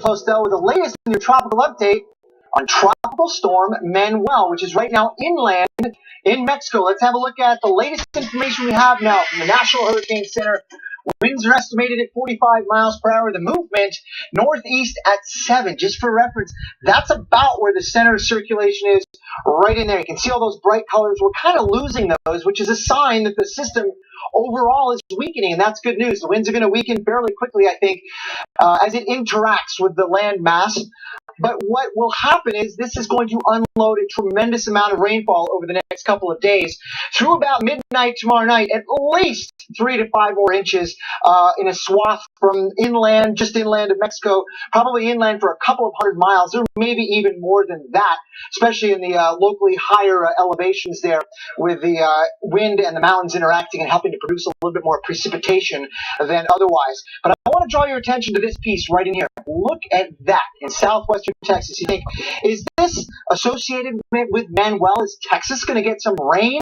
Postel with the latest new tropical update on Tropical Storm Manuel, which is right now inland in Mexico. Let's have a look at the latest information we have now from the National Hurricane Center. Winds are estimated at 45 miles per hour. The movement northeast at 7. Just for reference, that's about where the center of circulation is, right in there. You can see all those bright colors. We're kind of losing those, which is a sign that the system overall is weakening, and that's good news. The winds are going to weaken fairly quickly, I think, as it interacts with the land mass. But what will happen is this is going to unload a tremendous amount of rainfall over the next couple of days. Through about midnight tomorrow night, at least 3 to 5 more inches in a swath from inland, just inland of Mexico, probably inland for a couple of 100 miles, or maybe even more than that, especially in the locally higher elevations there, with the wind and the mountains interacting and helping to produce a little bit more precipitation than otherwise. But I want to draw your attention to this piece right in here. Look at that in southwestern Texas. You think, is this associated with Manuel? Is Texas going to get some rain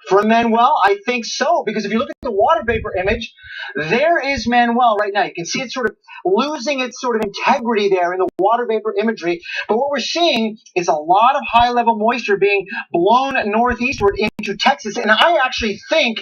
from Manuel? I think so, because if you look at the water vapor image, there is Manuel right now. You can see it sort of losing its sort of integrity there in the water vapor imagery. But what we're seeing is a lot of high-level moisture being blown northeastward into Texas. And I actually think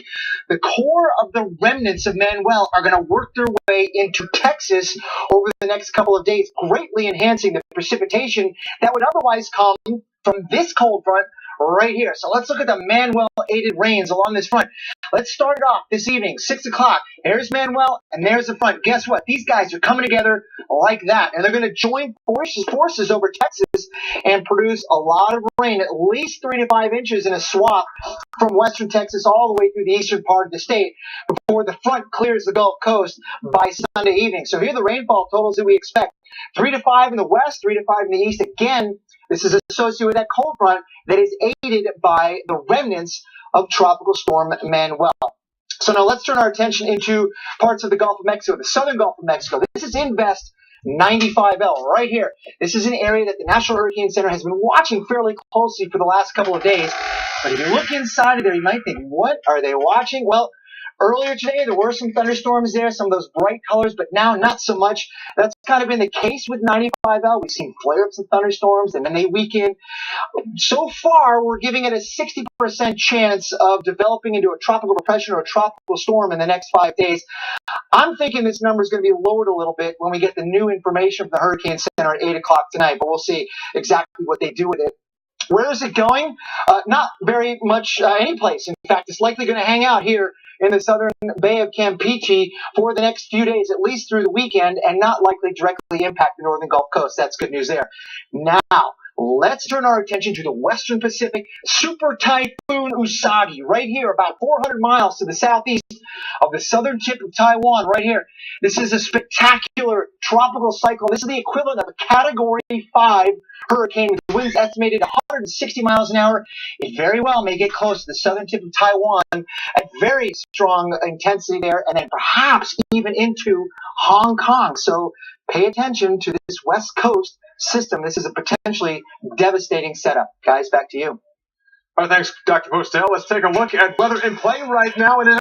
the core of the remnants of Manuel are going to work their way into Texas over the next couple of days, greatly enhancing the precipitation that would otherwise come from this cold front right here. So let's look at the Manuel-aided rains along this front. Let's start it off this evening, 6 o'clock. There's Manuel, and there's the front. Guess what? These guys are coming together like that, and they're going to join forces over Texas and produce a lot of rain, at least 3 to 5 inches in a swath from western Texas all the way through the eastern part of the state before the front clears the Gulf Coast by Sunday evening. So here are the rainfall totals that we expect. 3 to 5 in the west, 3 to 5 in the east. Again, this is associated with that cold front that is aided by the remnants of Tropical Storm Manuel. So now let's turn our attention into parts of the Gulf of Mexico, the southern Gulf of Mexico. This is Invest 95L right here. This is an area that the National Hurricane Center has been watching fairly closely for the last couple of days. But if you look inside of there, you might think, what are they watching? Well, earlier today, there were some thunderstorms there, some of those bright colors, but now not so much. That's kind of been the case with 95L. We've seen flare-ups of thunderstorms, and then they weaken. So far, we're giving it a 60% chance of developing into a tropical depression or a tropical storm in the next 5 days. I'm thinking this number is going to be lowered a little bit when we get the new information from the Hurricane Center at 8 o'clock tonight, but we'll see exactly what they do with it. Where is it going? Not very much any place. In fact, it's likely going to hang out here in the southern Bay of Campeche for the next few days, at least through the weekend, and not likely directly impact the northern Gulf Coast. That's good news there. Now, let's turn our attention to the western Pacific. Super Typhoon Usagi, right here, about 400 miles to the southeast of the southern tip of Taiwan, right here. This is a spectacular tropical cyclone. This is the equivalent of a Category 5 hurricane with winds estimated 160 miles an hour. It very well may get close to the southern tip of Taiwan at very strong intensity there, and then perhaps even into Hong Kong. So pay attention to this west coast system. This is a potentially devastating setup. Guys, back to you. Thanks, Dr. Postel. Let's take a look at weather in play right now in